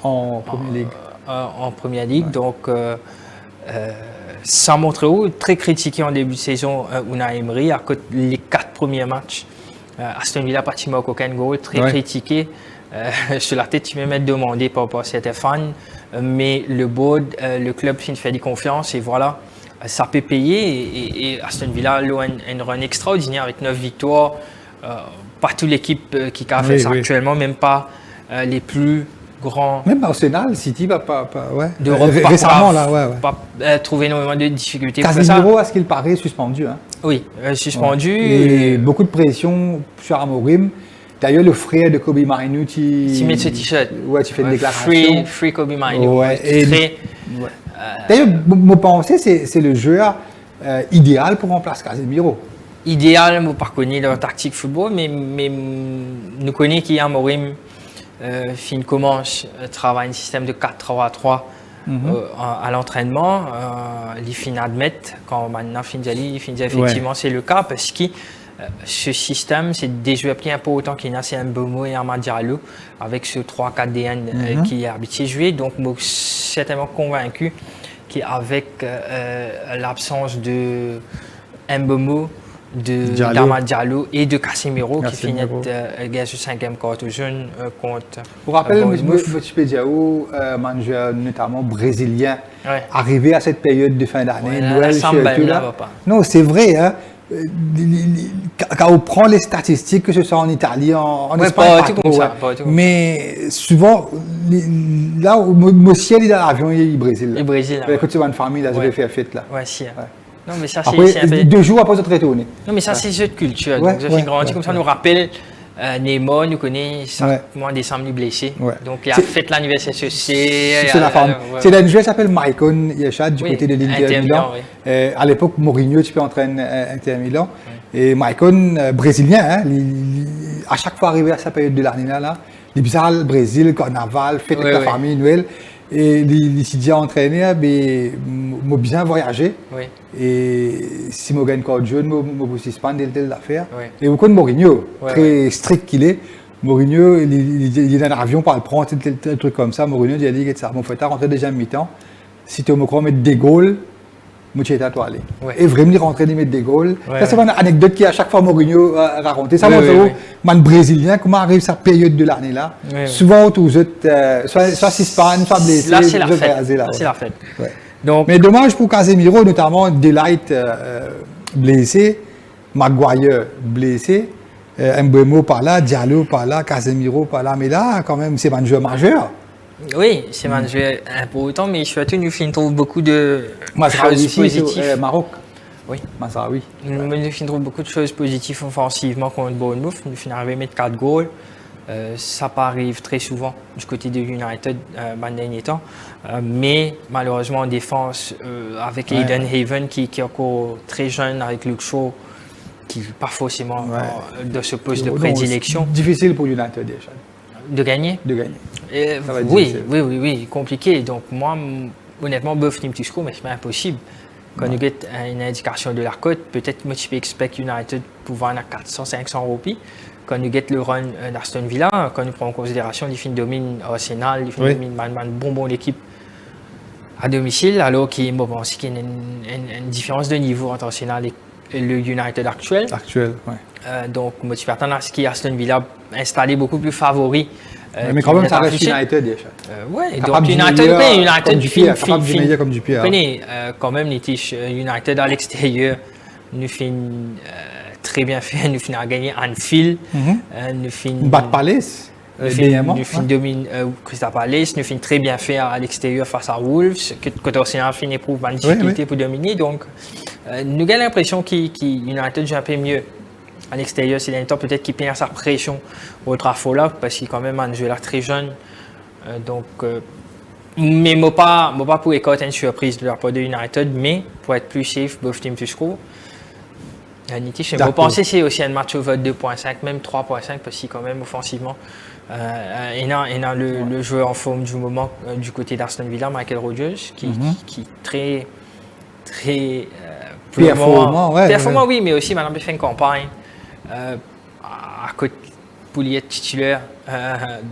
en Première Ligue. En Première Ligue. Donc, ça montre où, très critiqué en début de saison, Unai Emery, à côté les 4 premiers matchs. Aston Villa, pratiquement aucun goal, très critiqué. Sur la tête, tu peux même demander par rapport à certains fans, mais le board, le club fait des confiances et voilà, ça peut payer. Et Aston Villa a une run extraordinaire avec 9 victoires. Pas toute l'équipe qui a fait ça actuellement, même pas les plus grands. Même Arsenal, City, d'Europe, récemment, pas trouvé énormément de difficultés. Casemiro, à ce qu'il paraît, suspendu. Hein. Oui, suspendu. Et beaucoup de pression sur Amorim. D'ailleurs, le frère de Kobe Mainoo, tu mets ce t-shirt. Ouais, tu fais une déclaration. Free Kobe Mainoo. Ouais, d'ailleurs, mon pensée, c'est le joueur idéal pour remplacer Casemiro. Idéal, je ne connais pas leur tactique football, mais nous connaissons qu'il y a Amorim commence à travailler un système de 4-3-3 à l'entraînement. Il finit admettre, quand maintenant il finit effectivement c'est le cas, parce que ce système, c'est des joueurs plus importants qu'il y a, c'est Mbeumo et Amad Diallo, avec ce 3-4 DN qui est habitué à jouer. Donc, je suis certainement convaincu qu'avec l'absence de Mbeumo, d'Amad Diallo et de Casemiro, qui finit ce 5e quart jeune contre. Vous rappelez, M. Diao, manager notamment brésilien, arrivé à cette période de fin d'année, Noël, non, c'est vrai, hein. Quand on prend les statistiques, que ce soit en Italie, en Espagne, mais souvent, là où mon ciel est dans l'avion, il est au Brésil. Le Brésil. Quand tu vas une famille, là, je vais faire fête là. Ouais, si. Non, mais ça, après, c'est 2 jours après, ça te retourne. Non, mais ça, c'est jeu de culture. Donc, ça fait grandi comme ça, nous rappelle. Neymar, nous connaît, moi, en décembre, il est blessé. Donc, il a fait l'anniversaire sur c'est la femme. C'est un joueur qui s'appelle Maicon Yachad, du côté de l'Inter Milan. À l'époque, Mourinho, tu peux entraîner Inter Milan. Et Maicon, brésilien, hein, à chaque fois arrivé à sa période de l'année là, il bizarre, le Brésil, carnaval, fête avec la famille, Noël. Et il s'est déjà entraîné, mais m'a bien voyagé. Et si je gagne encore jeune, je ne suis pas de l'affaire. Et au compte Mourinho, très strict qu'il est, Mourinho, il est dans l'avion pour le prendre, tel truc comme ça. Mourinho, il a dit que ça, mon fait, rentrer déjà mi-temps. Si tu me crois mettre des goals, moi, tu es à toi aller. Ouais. Et vraiment rentrer et mettre des goals. Ouais, Ça, c'est une anecdote qui, à chaque fois, Mourinho a raconté. Ça, Oui, moi, oui, man brésilien, comment arrive cette période de l'année-là. Oui, Souvent, tous autres, soit suspendus, soit blessés. Là, c'est la soit fête. rasés, là, Là, c'est ouais. la fête. Ouais. Donc, Mais dommage pour Casemiro, notamment Delight blessé, Maguire blessé, Mbeumo par là, Diallo par là, Casemiro par là. Mais là, quand même, c'est un joueur majeur. oui, c'est un jeu important, mais surtout, nous trouve beaucoup de Mazraoui choses ici, positives. Maroc. Oui. Mazraoui. Nous trouve beaucoup de choses positives offensivement contre Bournemouth. Nous finissons à mettre 4 goals. Ça pas arrive très souvent du côté de United dans les derniers temps. Mais malheureusement en défense, avec Aiden Haven qui est encore très jeune, avec Luke Shaw, qui n'est pas forcément encore de ce poste de Donc, prédilection, c'est difficile pour United déjà de gagner. de gagner. Ça va être Oui, difficile. oui, compliqué. Donc moi, honnêtement, bof team to score, mais c'est impossible. Quand nous avons une indication de la cote, peut-être moi, tu peux expect United pour vendre à 400-500 roupies. Quand nous avons le run d'Aston Villa, quand nous prenons en considération les fins domine Arsenal, les fins domine bon l'équipe à domicile, alors qu'il y a une différence de niveau entre Arsenal et le United actuel. Actuel, ouais. Donc, moi, tu peux attendre à ce qu'Aston Villa installé beaucoup plus favori. Mais quand même, ça reste affiché. United déjà. Ouais, Capable donc du United, meilleur United comme du pire, capable du meilleur comme du pire. Connais, quand même, les tiges United à l'extérieur, nous finissons très bien fait, nous finissons à gagner Anfield, nous finissons. Bat Palace, Nous finissons domine Crystal Palace, nous finissons très bien fait à l'extérieur face à Wolves, que Arsenal finit pour une difficulté pour dominer. Donc, nous avons l'impression qu'United joue un peu mieux à l'extérieur ces derniers temps, peut-être qu'il perd sa pression au Trafford là, parce qu'il est quand même un joueur très jeune. Mais moi pas pour écarter une surprise de la part de United, mais pour être plus safe, both team to score. Je pense que c'est aussi un match over 2.5, même 3.5, parce qu'il quand même offensivement. Il y a le joueur en forme du moment du côté d'Aston Villa, Michael Rodgers, qui est très performant, performant, oui, mais aussi maintenant il fait une campagne à côté pour y être titulaire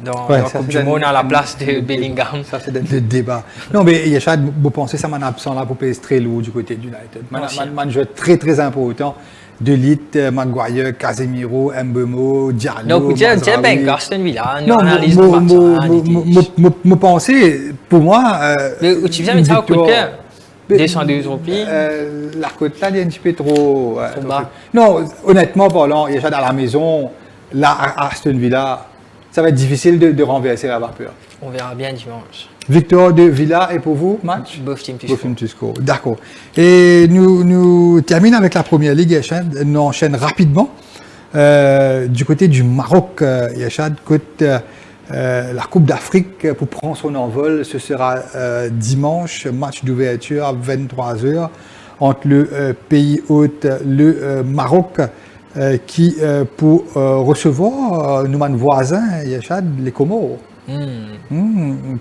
dans la Coupe du Monde à la place de Bellingham. Ça, c'est le débat. Non, mais il y a vous pensez ça, mon absent là pour payer très lourd du côté de United. Un jeu très, très important. De l'île, Maguire, Casemiro, Mbeumo, Diallo. Donc, tu as bien Aston Villa, non, analyse de match. Mon pensée, pour moi. Tu viens mettre ça au coup de cœur. 212 roupies. La côte là, il est un petit peu trop. Non, honnêtement parlant, il y a déjà dans la maison, là, à Aston Villa, ça va être difficile de renverser la vapeur. On verra bien dimanche. Victoire de Villa et pour vous, match Both team to score. D'accord. Et nous terminons avec la première ligue, Yachad. Nous enchaînons rapidement. Du côté du Maroc, Yachad, la Coupe d'Afrique pour prendre son envol. Ce sera dimanche, match d'ouverture à 23h entre le pays hôte, le Maroc, qui pour recevoir nos voisins, Yachad, les Comores.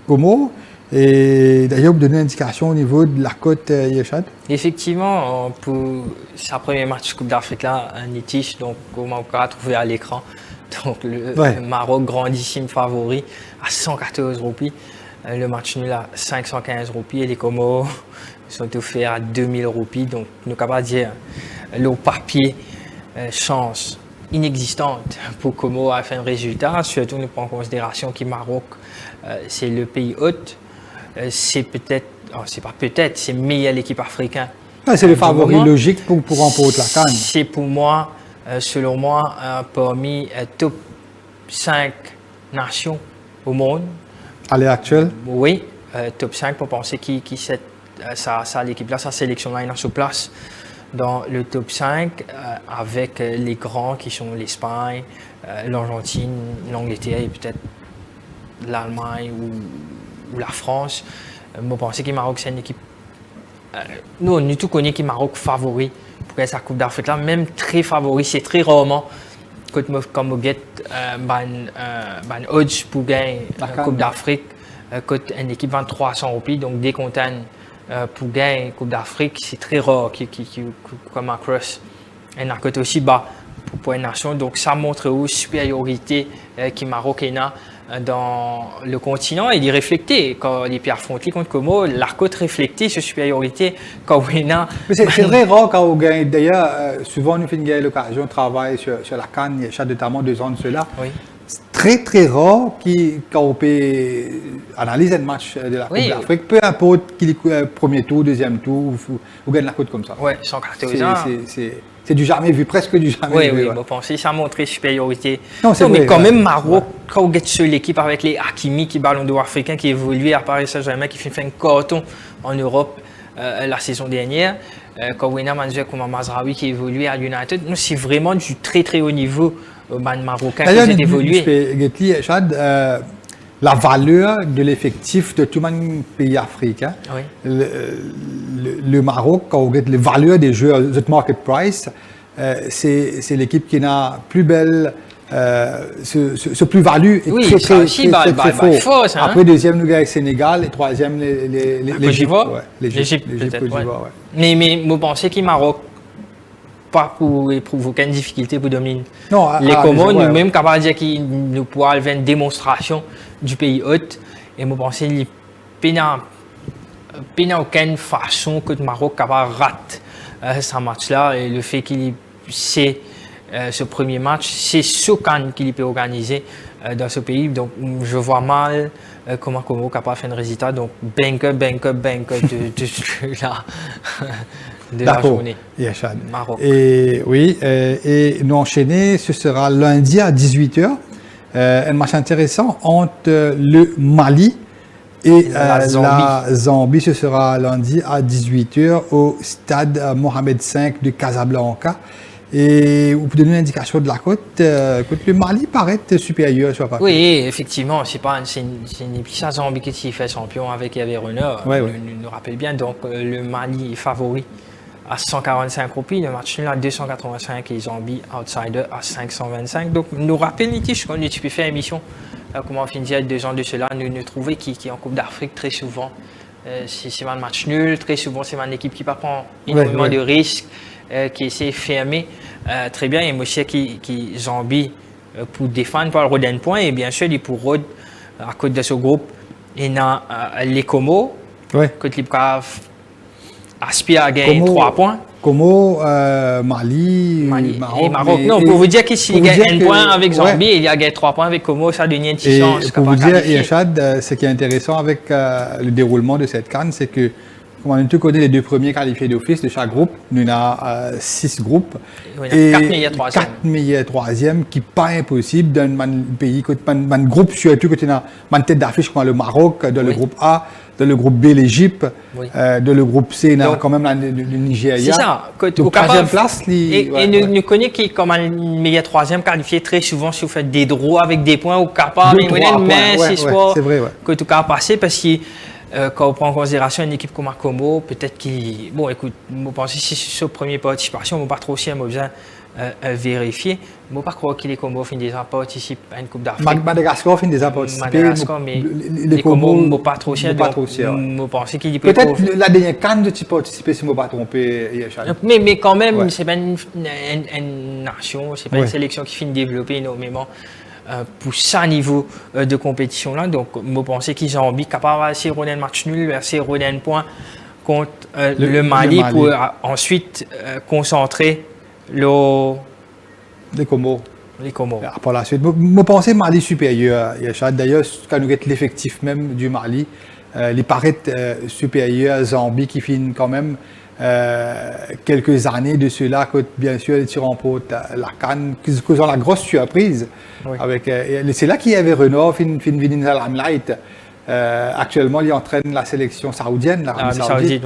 Comores. Et d'ailleurs, vous donnez une indication au niveau de la côte Yachad. Effectivement, pour sa première match Coupe d'Afrique là, un Itish, donc on va trouver à l'écran. Donc le Maroc grandissime favori à 114 roupies. Le match nul à 515 roupies et les Comores sont offerts à 2000 roupies. Donc nous sommes capables de dire le papier chance inexistante pour Comores à faire un résultat. Surtout nous prenons en considération que Maroc c'est le pays hôte. C'est peut-être, c'est meilleure l'équipe africaine. C'est le favori logique pour remporter la CAN. C'est pour moi, selon moi, parmi top 5 nations au monde. À l'heure actuelle? Oui, top 5 pour penser qui l'équipe-là, sa sélection-là est sur place dans le top 5 avec les grands qui sont l'Espagne, l'Argentine, l'Angleterre et peut-être l'Allemagne ou la France. Je pense que le Maroc, c'est une équipe. Nous, on tout connaît que le Maroc favori pour sa Coupe d'Afrique là, même très favori. C'est très rarement comme on get ban odds pour gagner la Coupe d'Afrique. Quand une équipe vend 300 roupies, donc dès qu'on pour gagner la Coupe d'Afrique, c'est très rare comme un cross. Et on a aussi pour une nation. Donc ça montre où supériorité qui Maroc a dans le continent et d'y refléter. Quand les pays affrontent contre Como, l'Arcote refléter cette supériorité quand on a. C'est très rare quand on gagne. D'ailleurs, souvent nous finissons l'occasion de travailler sur la CAN, il y a notamment 2 ans de cela. Oui. C'est très rare quand on peut analyser un match de la Coupe d'Afrique, peu importe qu'il est premier tour, deuxième tour, ou gagne la Coupe comme ça. Oui, 114 ans. C'est du jamais vu, presque du jamais vu. Oui, je pense que ça a montré supériorité. Non, c'est vrai, mais quand même, Maroc, quand on gagne sur l'équipe avec les Hakimi, qui ballon d'or africain, qui évolue à Paris Saint-Germain, qui fait un carton en Europe la saison dernière, quand on a manager comme Mazraoui qui évolue à United, c'est vraiment du très très haut niveau marocain qui a évolué. Chad, la valeur de l'effectif de tout le pays africain. Oui. Le Maroc, quand on regarde les valeurs des joueurs, the market price, c'est l'équipe qui a plus belle, ce plus-value est oui, très fort. Force, hein? Après, deuxième, nous gagnons d'Sénégal, et troisième, l'Égypte. L'Égypte, peut-être. Ouais. Mais vous pensez que Maroc, pas pour aucune difficulté pour dominer les Comores, nous-mêmes capables de dire qu'ils nous pourront faire une démonstration du pays hôte. Et vous pensez qu'il n'y a aucune façon que le Maroc capable de rater ce match-là. Et le fait qu'il c'est ce premier match, c'est ce qu'il peut organiser dans ce pays. Donc, je vois mal comment Como est capable de faire un résultat. Donc, banker de la journée. Yachad. Maroc. Et oui, et nous enchaîner, ce sera lundi à 18h. Un match intéressant entre le Mali et la Zambie. Ce sera lundi à 18h au stade Mohamed V de Casablanca. Et vous pouvez donner une indication de la cote. Le Mali paraît supérieur sur papier. Oui, effectivement, c'est une équipe Zambie qui fait champion avec Hervé Renard. Nous rappelle bien. Donc le Mali est favori à 145 roupies, le match nul à 285 et Zambie outsider à 525. Donc nous rappelle Nitish quand tu peux faire émission comment on finit il y a 2 ans de cela, nous trouvons qui en Coupe d'Afrique très souvent c'est un match nul, très souvent c'est une équipe qui ne prend énormément de risques. Qui essaie de fermer très bien. Et moi, je sais qui Zambie pour défendre par le Roden point. Et bien sûr, il pour Rod à côté de ce groupe, il y a les Como, que tu aspire à gagner 3 points. Como, Mali, Maroc. Et Maroc. Non, pour vous dire qu'il s'il gagne 1 point avec Zambie, il y a gagné 3 points avec Como, ça devient une petite chance. Pour vous dire, Yachad, ce qui est intéressant avec le déroulement de cette CAN, c'est que comme on connaît les 2 premiers qualifiés d'office de chaque groupe, nous avons 6 groupes. Et 4 meilleurs troisièmes, qui n'est pas impossible dans un pays, un groupe surtout que tu as une tête d'affiche comme le Maroc, dans le groupe A, dans le groupe B, l'Égypte, dans le groupe C, on a quand même le Nigeria. C'est ça. Donc, 3e place. Nous connaissons qui, comme un meilleur troisième qualifié, très souvent, si vous faites des draws avec des points, ou capable, c'est vrai, que tout cas passer parce que quand on prend en considération une équipe comme Como, peut-être qu'il. Bon, écoute, je pense que si c'est sur première participation, on ne va pas trop aussi besoin vérifier. Je ne pas croire que les Como finissent déjà participent à une Coupe d'Afrique. Madagascar finit déjà participer. Madagascar, mais les Como ne vont pas trop cher. Je pense qu'il peut peut-être la dernière canne de participer, si je ne me pas tromper. Mais quand même, ce n'est pas une nation, ce n'est pas une sélection qui finit de développer énormément. Pour ce niveau de compétition-là. Donc, je pense qu'ils ont envie capable de faire un match nul, verser un point contre le Mali pour ensuite concentrer les Comores. Par la suite, je pense que Mali supérieur. D'ailleurs, quand nous regardons l'effectif même du Mali, il paraît supérieur à Zambie qui finit quand même quelques années de cela, que bien sûr, ils remportent la CAN, qu'ils ont la grosse surprise. C'est là qu'il y avait Renault, Fin Limelight. Actuellement, il entraîne la sélection saoudienne, l'Arabie Saoudite.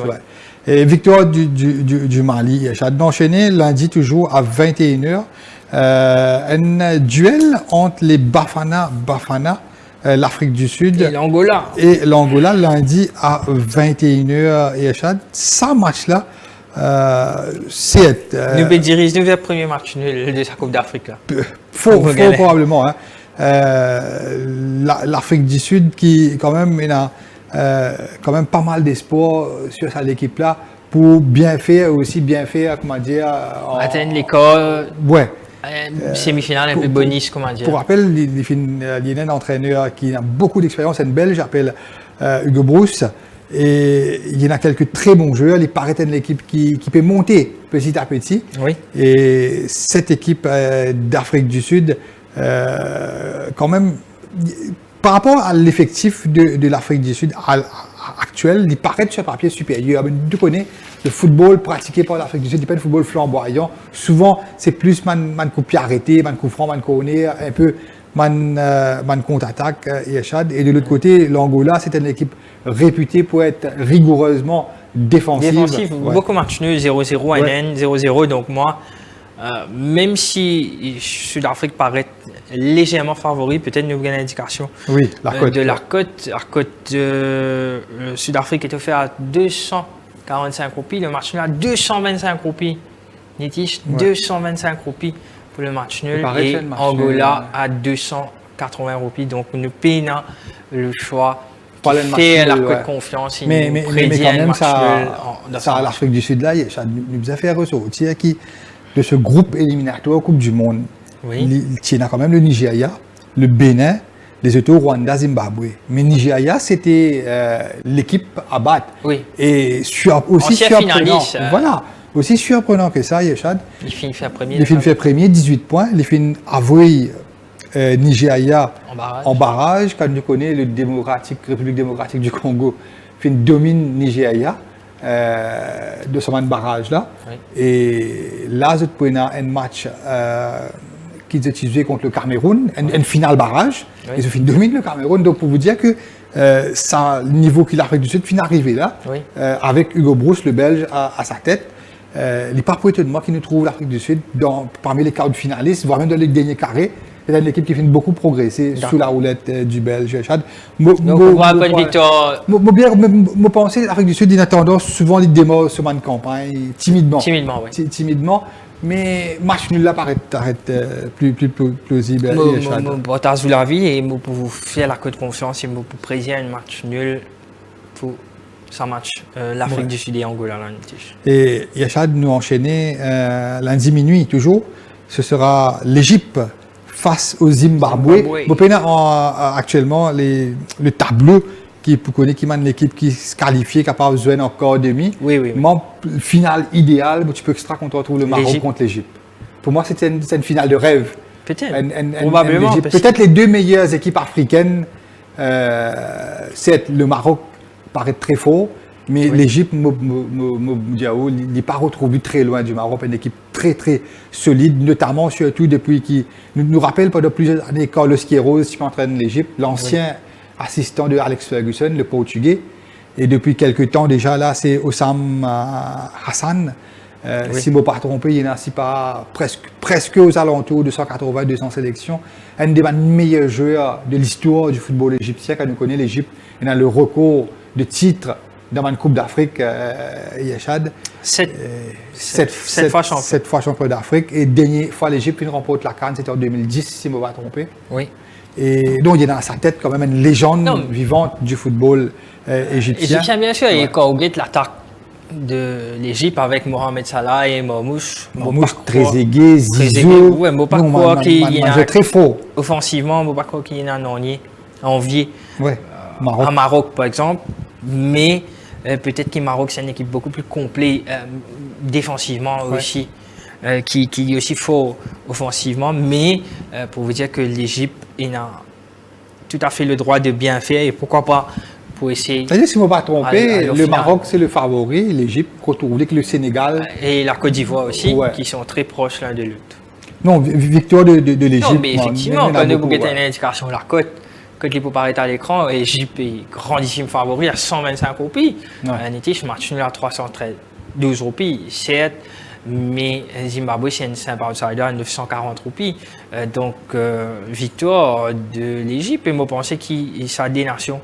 Et victoire du Mali. J'ai enchaîné lundi toujours à 21h. Un duel entre les Bafana, l'Afrique du Sud et l'Angola lundi à 21h. Et ça match-là, c'est... nous peut dire que le premier match nul de sa Coupe d'Afrique. Faux probablement. L'Afrique du Sud qui quand même a quand même pas mal d'espoir sur cette équipe-là pour bien faire, comment dire... atteindre l'école. Semi-finale un peu bonus, comment dire. Pour rappel, il y a un entraîneur qui a beaucoup d'expérience, un Belge, s'appelle Hugo Broos. Et il y en a quelques très bons joueurs. Il paraît être l'équipe qui peut monter petit à petit. Oui. Et cette équipe d'Afrique du Sud, quand même, par rapport à l'effectif de l'Afrique du Sud actuel, il paraît sur papier supérieur. Mais tu connais le football pratiqué par l'Afrique du Sud, il pas un football flamboyant. Souvent, c'est plus man coup pied arrêté, man coup franc, man corner, un peu man contre-attaque et de l'autre côté, l'Angola, c'est une équipe réputée pour être rigoureusement défensive. Ouais. Beaucoup match nul, 0-0, ouais. 0-0. Donc moi, même si Sud-Afrique paraît légèrement favori, peut-être nous avons une indication de la cote. La cote Sud-Afrique est offerte à 245 roupies, le match nul à 225 roupies. Nitish, 225 roupies pour le match nul et Angola à 280 roupies. Donc nous payons le choix de faire la cote confiance. Mais quand même, ça l'Afrique du Sud là, ça nous a fait ressortir de ce groupe éliminatoire Coupe du Monde. Oui. Il y a quand même le Nigeria, le Bénin, les autres Rwanda, Zimbabwe. Mais Nigeria, c'était l'équipe à battre. Oui. Et aussi surprenant. Voilà. Aussi surprenant que ça, Yeshad. Il finit fait premier. Il finit fait premier, 18 points. Il finit avoué Nigeria en barrage. Quand on connaît le République démocratique du Congo, il domine Nigeria de ce barrage là. Oui. Et là, vous pouvez un match qui s'est utilisé contre le Cameroun, un final barrage. Oui. Ils ont domine le Cameroun. Donc pour vous dire que ça, le niveau qu'il l'Afrique du Sud finit arrivé là, oui. Avec Hugo Broos, le Belge, à sa tête. Il n'est pas pour étonnement qui nous trouve l'Afrique du Sud parmi les quarts de finalistes, voire même dans les derniers carrés. C'est une équipe qui fait beaucoup progresser sous la roulette du Belge. Donc, on voit une bonne victoire. Je pense que l'Afrique du Sud a une tendance souvent de démarrer sur une campagne timidement. Timidement, oui. Timidement. Mais match nul là paraît plus plausible. Je vous la vie et pour vous faire la cote de confiance et pour prévoir un match nul pour ça match l'Afrique du Sud et Angola. Et Yachad nous enchaîner lundi minuit toujours. Ce sera l'Égypte face au Zimbabwe. Vous pouvez actuellement le tableau qui mène l'équipe qui se qualifie, capable de jouer encore demi. Oui. Le final idéal, tu peux extra qu'on retrouve le Maroc contre l'Égypte. Pour moi, c'est une finale de rêve. Peut-être. Probablement. Peut-être les deux meilleures équipes africaines, c'est le Maroc paraît très fort, mais l'Égypte, il n'est pas retrouvé très loin du Maroc, une équipe très très solide, notamment surtout depuis qui nous rappelle pendant plusieurs années Carlos Queiroz qui entraîne l'Égypte, l'ancien assistant de Alex Ferguson, le portugais, et depuis quelques temps déjà là c'est Osam Hassan. Si je ne me pas trompé, il y en a presque aux alentours de 180-200 sélections. Un des meilleurs joueurs de l'histoire du football égyptien, quand on connaît l'Égypte, il a le record de titres dans une Coupe d'Afrique, Yachad. 7 fois champion. 7 fois champion d'Afrique. Et dernière fois, l'Égypte remporte la CAN, c'était en 2010, si je ne me pas trompé. Oui. Et donc, il y a dans sa tête quand même une légende vivante du football égyptien. Égyptien, bien sûr. Et quand on oublie l'attaque de l'Égypte avec Mohamed Salah et Mamouche. Trezeguet, Zizou. Oui, mais pas quoi qui est très fort. Offensivement, mais pas quoi qui est envié. Ouais. À Maroc, par exemple. Mais peut-être que Maroc, c'est une équipe beaucoup plus complète défensivement aussi, qui est aussi fort offensivement. Mais pour vous dire que l'Égypte a tout à fait le droit de bien faire et pourquoi pas pour essayer. C'est-à-dire, si je ne me pas trompé, le Maroc, c'est le favori, l'Égypte, retrouve le Sénégal. Et la Côte d'Ivoire aussi, qui sont très proches l'un de l'autre. Non, victoire de l'Égypte. Non, mais effectivement, quand nous avons une indication de la Côte, quand il peut paraître à l'écran, l'Égypte est grandissime favori à 125 roupies. Nitish, match nul à 312 roupies, certes, mais Zimbabwe, c'est un simple outsider à 940 roupies. Donc, victoire de l'Égypte. Et moi, je pensais qu'il y a des nations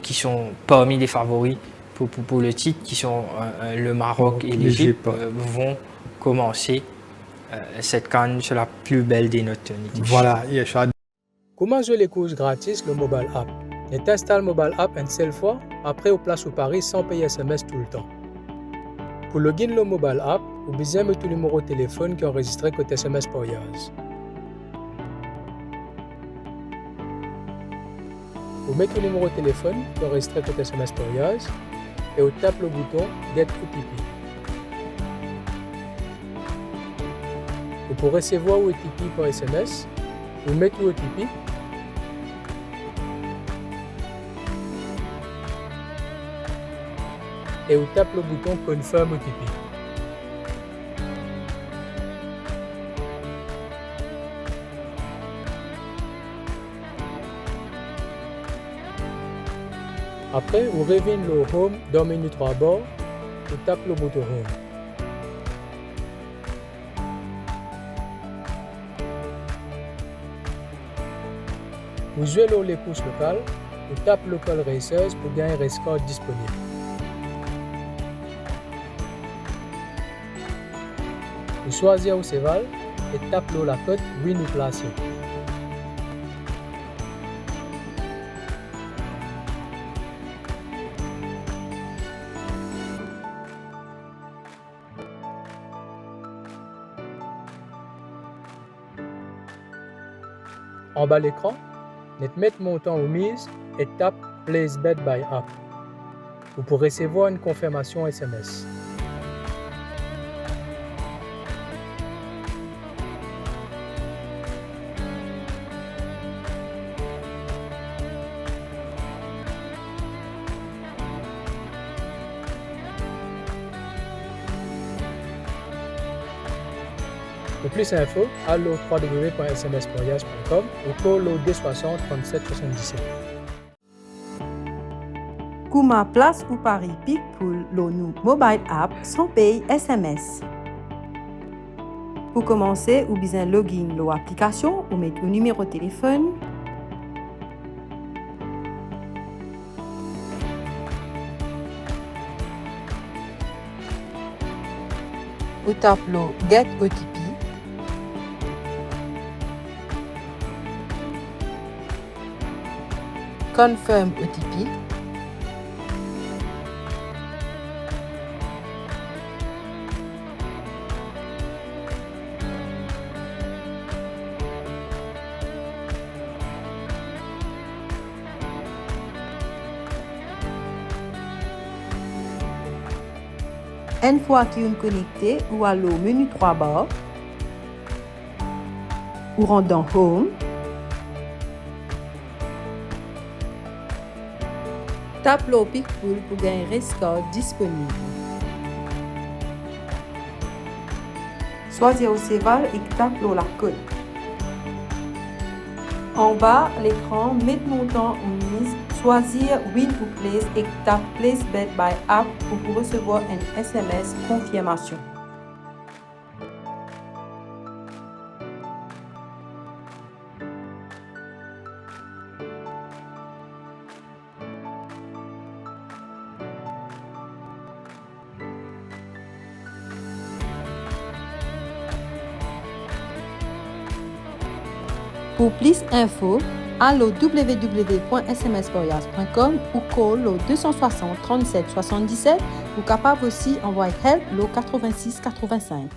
qui sont parmi les favoris pour le titre, qui sont le Maroc et l'Égypte, vont commencer cette CAN sur la plus belle des notes. Voilà, Yeshad. Comment jouer les courses gratis, le mobile app? Et t'installes mobile app une seule fois, après au place au Paris sans payer SMS tout le temps. Pour login le mobile app, Vous besoin de tout le numéro de téléphone qui est enregistré côté SMS pour Yaz. Vous mettez le numéro de téléphone qui est enregistré côté SMS pour Yaz et vous tapez le bouton Get OTP. Pour recevoir OTP par SMS, vous mettez OTP et vous tapez le bouton Confirm OTP. Après, vous revenez le Home dans le menu 3 bords, vous tapez le bouton Home. Vous jouez les courses locales, vous tapez Local Racers pour gagner un score disponible. Vous choisissez au cheval et tapez la cote Win ou Placer. En bas de l'écran, mettez montant ou mise et tape Place Bet by App. Vous pourrez recevoir une confirmation SMS. Pour plus d'infos, allez au www.sms.yaz.com ou call au 260 37 77. Kouma place ou Paris pic pour le nou mobile app sans paye SMS. Pour commencer, ou besoin login l'application ou mettre le numéro de téléphone. Ou tape le Get OTP. Confirm OTP. Une fois que vous êtes connecté, ou allez au menu 3 barres, ou rentrez dans Home. Tape le Pickpool pour gagner un score disponible. Choisissez au cheval et tape la cote. En bas, l'écran, mettez montant ou mise, choisir Win ou Place et tape Place Bet by App pour recevoir un SMS confirmation. Pour plus d'infos, allez au www.smsporyas.com ou call au 260 37 77 ou capable aussi envoyer help au 86 85.